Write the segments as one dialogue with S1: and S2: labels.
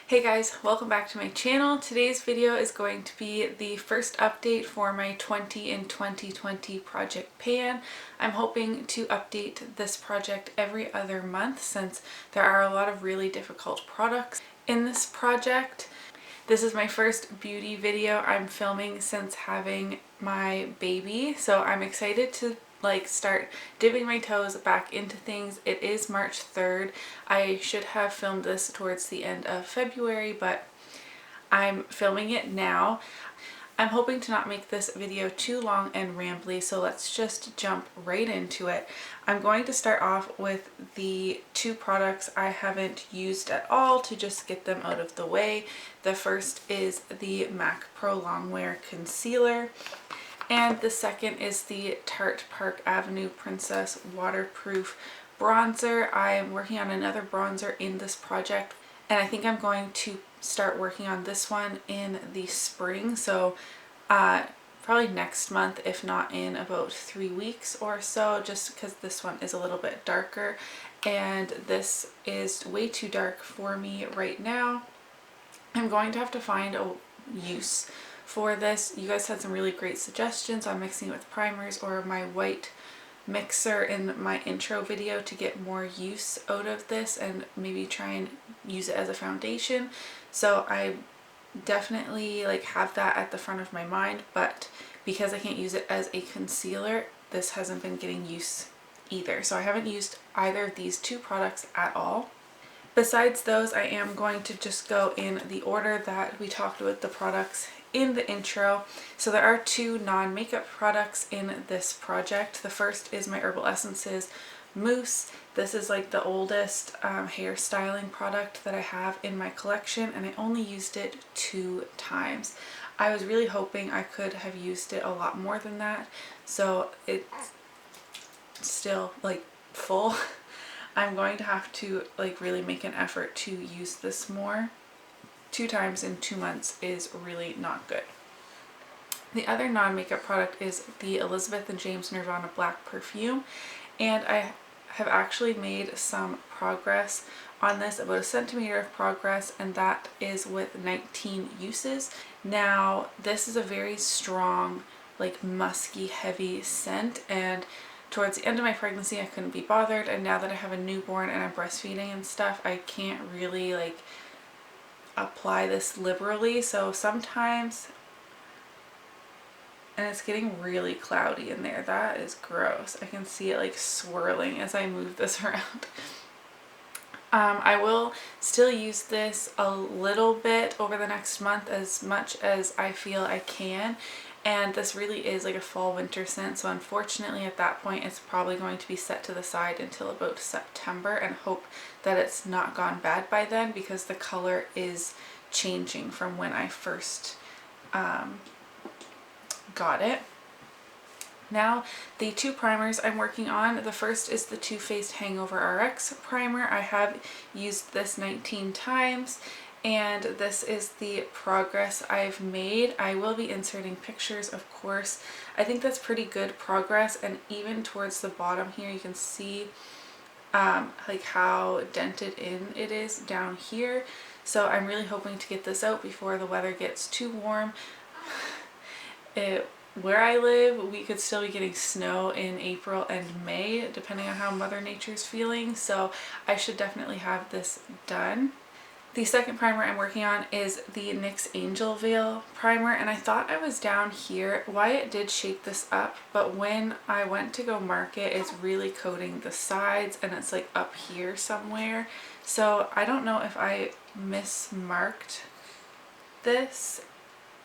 S1: Hey guys, welcome back to my channel. Today's video is going to be the first update for my 20 in 2020 project pan. I'm hoping to update this project every other month since there are a lot of really difficult products in this project. This is my first beauty video I'm filming since having my baby, so I'm excited to start dipping my toes back into things. It is March 3rd. I should have filmed this towards the end of February, but I'm filming it now. I'm hoping to not make this video too long and rambly, so let's just jump right into it. I'm going to start off with the two products I haven't used at all to just get them out of the way. The first is the MAC Prolongwear Concealer, and the second is the Tarte Park Avenue Princess Waterproof Bronzer. I am working on another bronzer in this project, and I think I'm going to start working on this one in the spring, so probably next month, if not in about 3 weeks or so, just because this one is a little bit darker and this is way too dark for me right now. I'm going to have to find a use for this. You guys had some really great suggestions on mixing it with primers or my white mixer in my intro video to get more use out of this and maybe try and use it as a foundation. So I definitely have that at the front of my mind, but because I can't use it as a concealer, this hasn't been getting use either. So I haven't used either of these two products at all. Besides those, I am going to just go in the order that we talked about the products in the intro. So there are two non-makeup products in this project. The first is my Herbal Essences Mousse. This is like the oldest hair styling product that I have in my collection, and I only used it 2 times. I was really hoping I could have used it a lot more than that, so it's still full. I'm going to have to really make an effort to use this more. 2 times in 2 months is really not good. The other non-makeup product is the Elizabeth and James Nirvana Black Perfume, and I have actually made some progress on this, about 1 centimeter of progress, and that is with 19 uses. Now this is a very strong, musky, heavy scent, and towards the end of my pregnancy I couldn't be bothered, and now that I have a newborn and I'm breastfeeding and stuff, I can't really apply this liberally. So sometimes, and it's getting really cloudy in there. That is gross. I can see it swirling as I move this around. I will still use this a little bit over the next month, as much as I feel I can. And this really is a fall winter scent, so unfortunately at that point it's probably going to be set to the side until about September, and hope that it's not gone bad by then, because the color is changing from when I first got it. Now the 2 primers I'm working on, the first is the Too Faced Hangover RX primer. I have used this 19 times, and this is the progress I've made. I will be inserting pictures, of course. I think that's pretty good progress, and even towards the bottom here you can see how dented in it is down here. So I'm really hoping to get this out before the weather gets too warm. Where I live, we could still be getting snow in April and May, depending on how Mother Nature's feeling, so I should definitely have this done. The second primer I'm working on is the NYX Angel Veil primer, and I thought I was down here. Wyatt did shake this up, but when I went to go mark it, it's really coating the sides, and it's up here somewhere. So I don't know if I mismarked this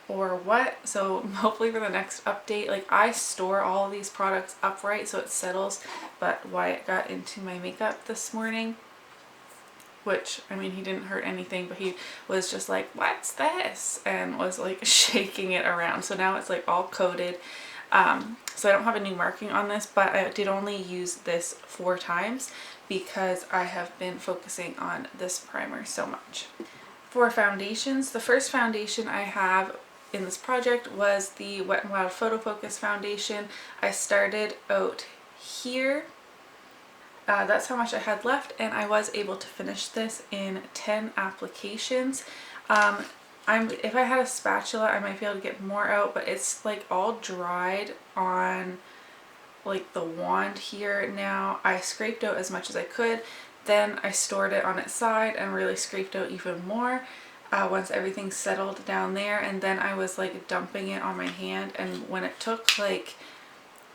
S1: or what, so hopefully for the next update, I store all of these products upright so it settles, but Wyatt got into my makeup this morning, which, I mean, he didn't hurt anything, but he was just like, what's this, and was shaking it around. So now it's all coated. So I don't have a new marking on this, but I did only use this 4 times because I have been focusing on this primer so much. For foundations, the first foundation I have in this project was the Wet n Wild Photo Focus foundation. I started out here that's how much I had left, and I was able to finish this in 10 applications. If I had a spatula, I might be able to get more out, but it's like all dried on like the wand here now. I scraped out as much as I could, then I stored it on its side and really scraped out even more once everything settled down there, and then I was like dumping it on my hand, and when it took like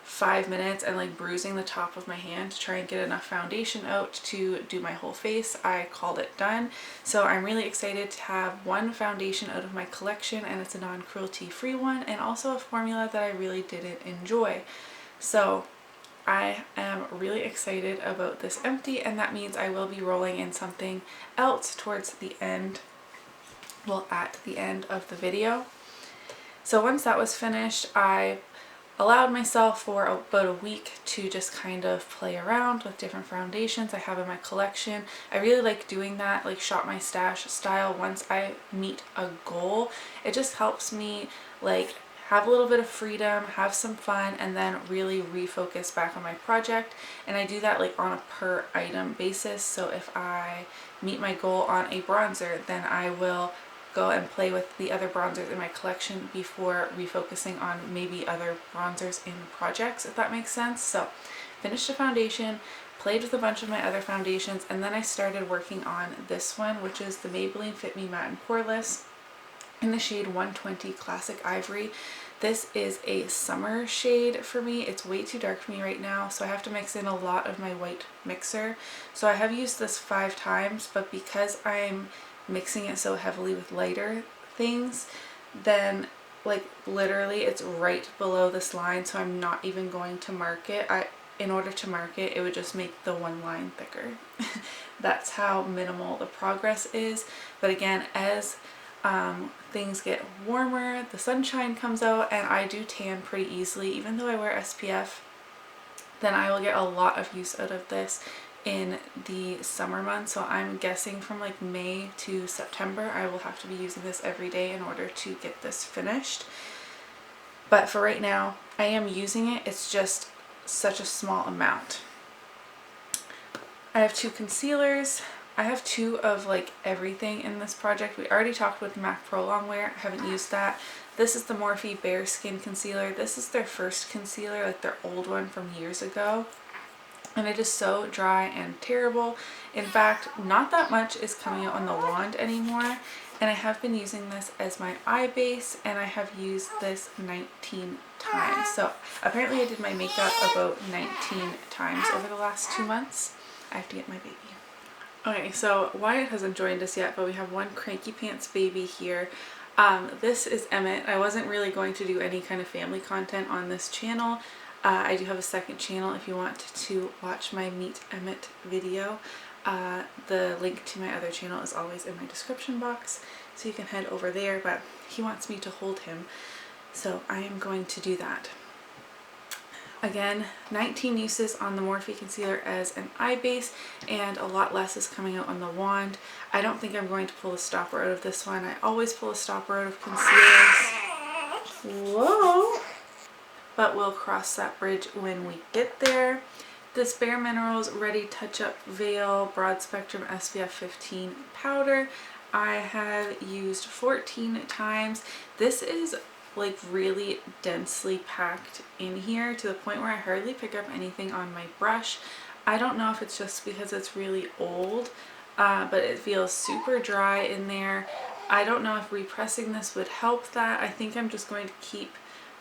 S1: 5 minutes and like bruising the top of my hand to try and get enough foundation out to do my whole face, I called it done. So I'm really excited to have one foundation out of my collection, and it's a non-cruelty free one, and also a formula that I really didn't enjoy. So I am really excited about this empty, and that means I will be rolling in something else towards the end, well, at the end of the video. So once that was finished, I allowed myself for about a week to just kind of play around with different foundations I have in my collection. I really like doing that, like shop my stash style. Once I meet a goal, it just helps me like have a little bit of freedom, have some fun, and then really refocus back on my project. And I do that like on a per item basis. So if I meet my goal on a bronzer, then I will go and play with the other bronzers in my collection before refocusing on maybe other bronzers in projects, if that makes sense. So finished a foundation, played with a bunch of my other foundations, and then I started working on this one, which is the Maybelline Fit Me Matte and Poreless in the shade 120 Classic Ivory. This is a summer shade for me. It's way too dark for me right now, so I have to mix in a lot of my white mixer. So I have used this 5 times, but because I'm mixing it so heavily with lighter things, then like literally it's right below this line, so I'm not even going to mark it. In order to mark it, it would just make the one line thicker. That's how minimal the progress is. But again, as things get warmer, the sunshine comes out, and I do tan pretty easily. Even though I wear SPF, then I will get a lot of use out of this in the summer months. So I'm guessing from like May to September I will have to be using this every day in order to get this finished. But for right now I am using it. It's just such a small amount. I have 2 concealers. I have 2 of like everything in this project. We already talked about the MAC Prolongwear. I haven't used that. This is the Morphe Bare Skin concealer. This is their first concealer, like their old one from years ago. And it is so dry and terrible. In fact, not that much is coming out on the wand anymore. And I have been using this as my eye base, and I have used this 19 times. So apparently I did my makeup about 19 times over the last 2 months. I have to get my baby. Okay, so Wyatt hasn't joined us yet, but we have one Cranky Pants baby here. This is Emmett. I wasn't really going to do any kind of family content on this channel. I do have a second channel if you want to watch my Meet Emmett video. The link to my other channel is always in my description box, so you can head over there, but he wants me to hold him, so I am going to do that. Again, 19 uses on the Morphe concealer as an eye base, and a lot less is coming out on the wand. I don't think I'm going to pull the stopper out of this one. I always pull a stopper out of concealers. Whoa! But we'll cross that bridge when we get there. This bareMinerals Ready Touch Up Veil Broad Spectrum SPF 15 powder I have used 14 times. This is like really densely packed in here to the point where I hardly pick up anything on my brush. I don't know if it's just because it's really old, but it feels super dry in there. I don't know if repressing this would help that. I think I'm just going to keep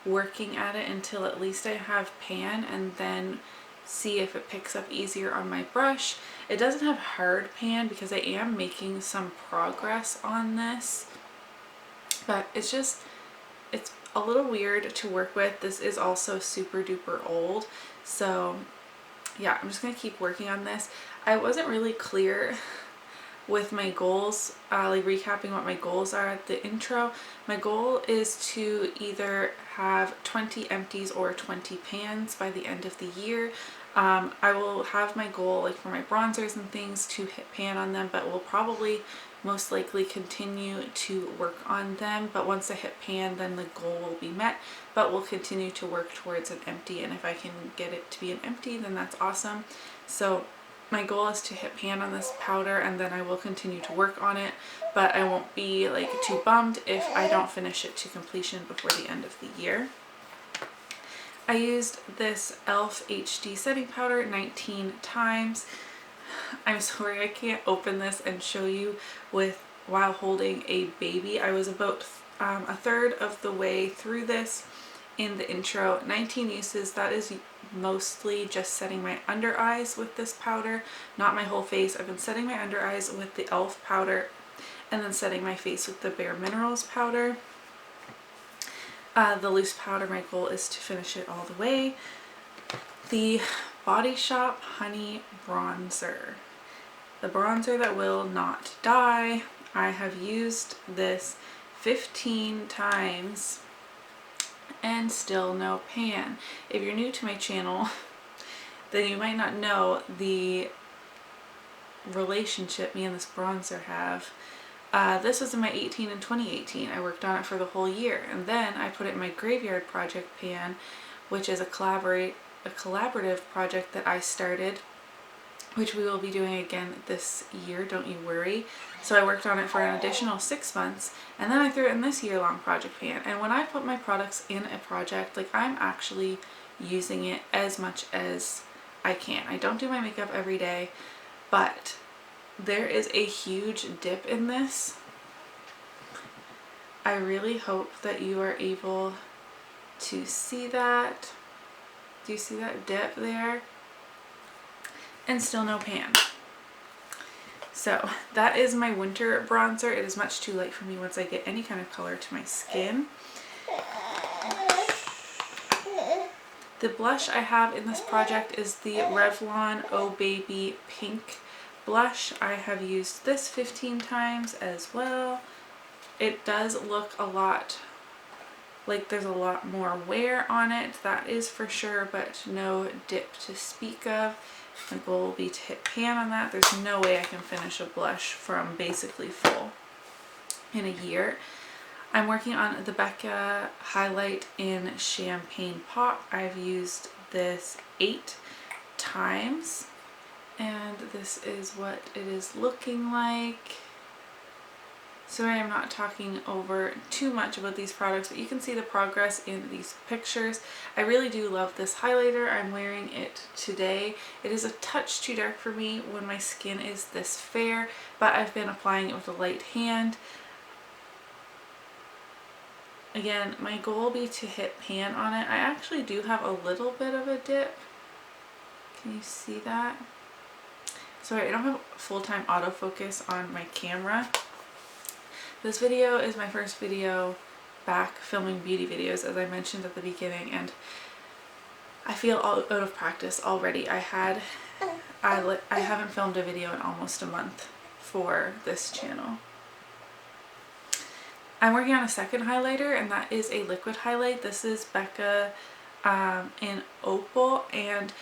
S1: working at it until at least I have pan, and then see if it picks up easier on my brush. It doesn't have hard pan because I am making some progress on this, but it's a little weird to work with. This is also super duper old, so yeah, I'm just gonna keep working on this. I wasn't really clear with my goals, like recapping what my goals are at the intro. My goal is to either have 20 empties or 20 pans by the end of the year. I will have my goal like for my bronzers and things to hit pan on them, but we'll probably most likely continue to work on them. But once I hit pan, then the goal will be met, but we'll continue to work towards an empty, and if I can get it to be an empty, then that's awesome. So my goal is to hit pan on this powder, and then I will continue to work on it, but I won't be like too bummed if I don't finish it to completion before the end of the year. I used this e.l.f. HD setting powder 19 times. I'm sorry I can't open this and show you while holding a baby. I was about a third of the way through this in the intro. 19 uses, that is mostly just setting my under eyes with this powder, not my whole face. I've been setting my under eyes with the e.l.f. powder and then setting my face with the bareMinerals powder. The loose powder, my goal is to finish it all the way. The Body Shop Honey Bronzer. The bronzer that will not die. I have used this 15 times and still no pan. If you're new to my channel, then you might not know the relationship me and this bronzer have. This was in my 18 and 2018. I worked on it for the whole year, and then I put it in my graveyard project pan, which is a collaborative project that I started, which we will be doing again this year, don't you worry. So I worked on it for an additional 6 months, and then I threw it in this year-long project pan. And when I put my products in a project, like, I'm actually using it as much as I can. I don't do my makeup every day, but there is a huge dip in this. I really hope that you are able to see that. Do you see that dip there? And still no pan. So that is my winter bronzer. It is much too light for me once I get any kind of color to my skin. The blush I have in this project is the Revlon Oh Baby Pink blush. I have used this 15 times as well. It does look a lot like there's a lot more wear on it, that is for sure, but no dip to speak of. My goal will be to hit pan on that. There's no way I can finish a blush from basically full in a year. I'm working on the Becca highlight in Champagne Pop. I've used this 8 times, and this is what it is looking like. Sorry I'm not talking over too much about these products, but you can see the progress in these pictures. I really do love this highlighter. I'm wearing it today. It is a touch too dark for me when my skin is this fair, but I've been applying it with a light hand. Again, my goal will be to hit pan on it. I actually do have a little bit of a dip. Can you see that? Sorry, I don't have full-time autofocus on my camera. This video is my first video back filming beauty videos, as I mentioned at the beginning, and I feel out of practice already. I haven't filmed a video in almost a month for this channel. I'm working on a second highlighter, and that is a liquid highlight. This is Becca in Opal, and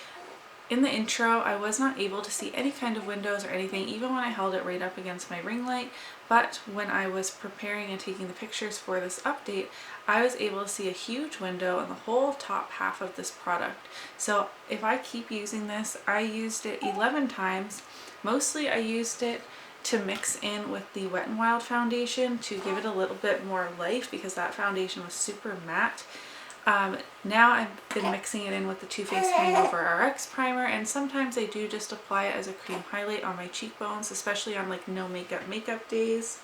S1: in the intro I was not able to see any kind of windows or anything, even when I held it right up against my ring light, but when I was preparing and taking the pictures for this update, I was able to see a huge window in the whole top half of this product. So if I keep using this, I used it 11 times. Mostly I used it to mix in with the Wet n Wild foundation to give it a little bit more life, because that foundation was super matte. Now I've been mixing it in with the Too Faced Hangover RX primer, and sometimes I do just apply it as a cream highlight on my cheekbones, especially on like no makeup days.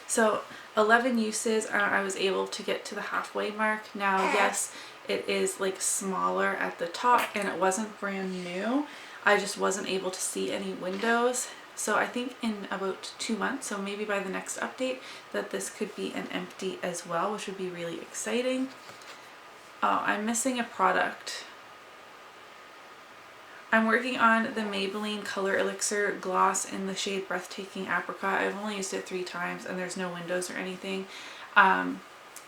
S1: So 11 uses, I was able to get to the halfway mark. Now yes, it is like smaller at the top and it wasn't brand new. I just wasn't able to see any windows. So I think in about 2 months, so maybe by the next update, that this could be an empty as well, which would be really exciting. Oh, I'm missing a product. I'm working on the Maybelline Color Elixir Gloss in the shade Breathtaking Apricot. I've only used it 3 times and there's no windows or anything.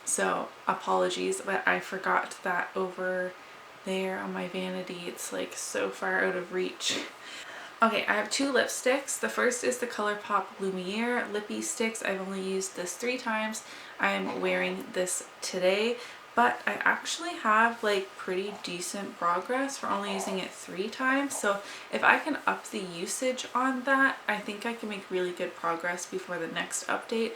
S1: So apologies, but I forgot that over there on my vanity. It's like so far out of reach. Okay, I have 2 lipsticks. The first is the ColourPop Lumiere Lippy Sticks. I've only used this 3 times. I'm wearing this today, but I actually have like pretty decent progress for only using it 3 times. So if I can up the usage on that, I think I can make really good progress before the next update.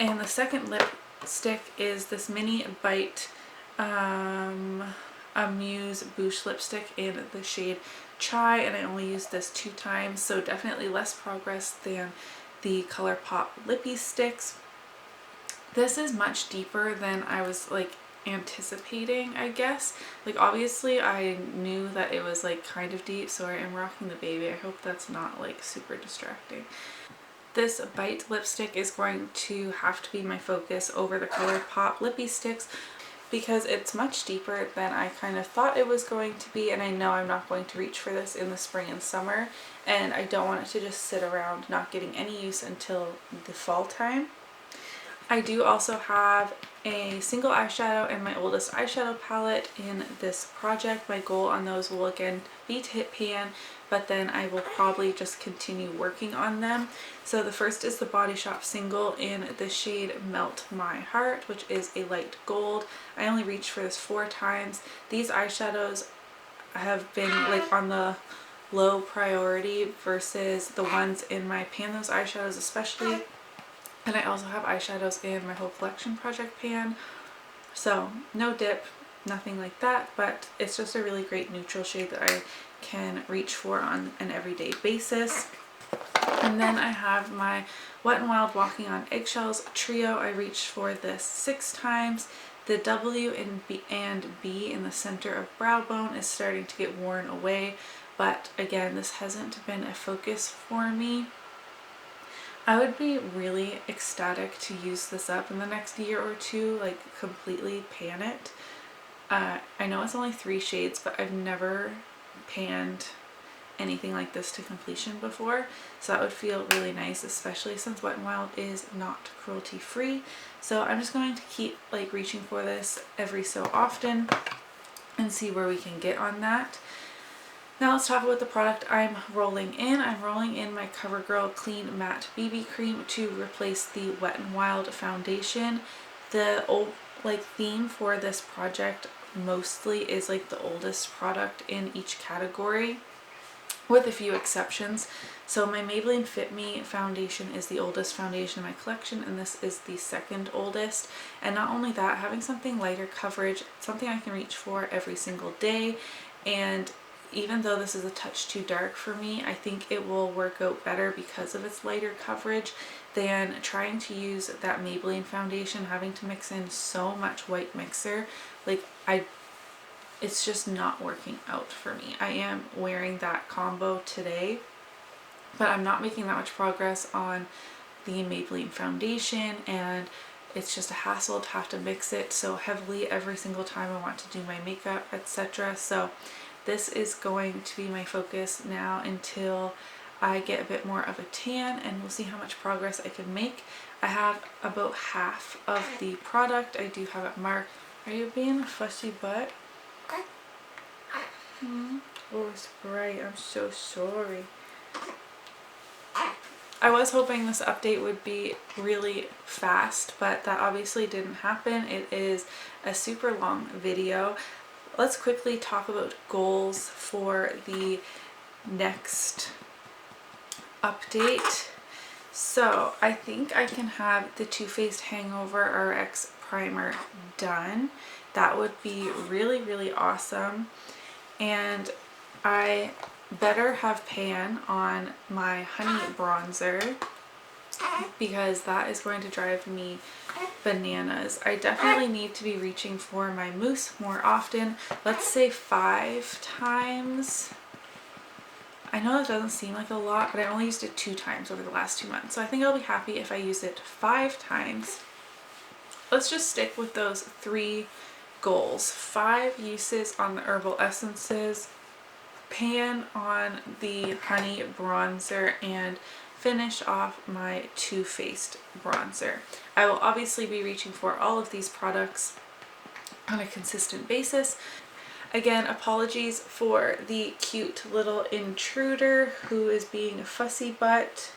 S1: And the second lipstick is this Mini Bite Mousse Bouche lipstick in the shade Chai, and I only used this 2 times, so definitely less progress than the ColourPop Lippy Sticks. This is much deeper than I was like anticipating, I guess. Like obviously I knew that it was like kind of deep. Sorry, I'm rocking the baby. I hope that's not like super distracting. This Bite lipstick is going to have to be my focus over the ColourPop Lippy Sticks because it's much deeper than I kind of thought it was going to be, and I know I'm not going to reach for this in the spring and summer, and I don't want it to just sit around not getting any use until the fall time. I do also have a single eyeshadow and my oldest eyeshadow palette in this project. My goal on those will again be to hit pan, but then I will probably just continue working on them. So the first is the Body Shop single in the shade Melt My Heart, which is a light gold. I only reached for this 4 times. These eyeshadows have been like on the low priority versus the ones in my pan, those eyeshadows especially. And I also have eyeshadows in my whole collection project pan. So no dip, nothing like that, but it's just a really great neutral shade that I can reach for on an everyday basis. And then I have my Wet n Wild Walking on Eggshells trio. I reached for this 6 times. The W and B in the center of brow bone is starting to get worn away, but again, this hasn't been a focus for me. I would be really ecstatic to use this up in the next year or 2, like completely pan it. I know it's only 3 shades, but I've never panned anything like this to completion before, so that would feel really nice, especially since Wet n Wild is not cruelty free. So I'm just going to keep like reaching for this every so often and see where we can get on that. Now let's talk about the product I'm rolling in. I'm rolling in my CoverGirl Clean Matte BB Cream to replace the Wet n Wild foundation. The old like theme for this project mostly is like the oldest product in each category, with a few exceptions. So my Maybelline Fit Me foundation is the oldest foundation in my collection, and this is the second oldest. And not only that, having something lighter coverage, something I can reach for every single day, and even though this is a touch too dark for me, I think it will work out better because of its lighter coverage than trying to use that Maybelline foundation, having to mix in so much white mixer. Like it's just not working out for me. I am wearing that combo today, but I'm not making that much progress on the Maybelline foundation, and it's just a hassle to have to mix it so heavily every single time I want to do my makeup, etc. So this is going to be my focus now until I get a bit more of a tan, and we'll see how much progress I can make. I have about half of the product. I do have it marked. Are you being a fussy butt? Oh, it's bright. I'm so sorry. I was hoping this update would be really fast, but that obviously didn't happen. It is a super long video. Let's quickly talk about goals for the next update. So I think I can have the Too Faced Hangover RX primer done. That would be really, really awesome. And I better have pan on my honey bronzer because that is going to drive me bananas. I definitely need to be reaching for my mousse more often. Let's say 5 times. I know that doesn't seem like a lot, but I only used it 2 times over the last 2 months. So I think I'll be happy if I use it 5 times. Let's just stick with those 3 goals. 5 uses on the herbal essences, pan on the honey bronzer, and finish off my Too Faced bronzer. I will obviously be reaching for all of these products on a consistent basis. Again, apologies for the cute little intruder who is being a fussy butt.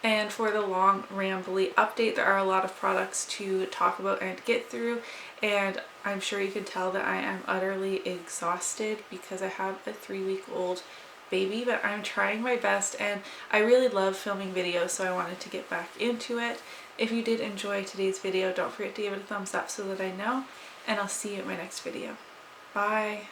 S1: And for the long rambly update, there are a lot of products to talk about and get through, and I'm sure you can tell that I am utterly exhausted because I have a 3-week-old baby, but I'm trying my best and I really love filming videos, so I wanted to get back into it. If you did enjoy today's video, don't forget to give it a thumbs up so that I know, and I'll see you in my next video. Bye!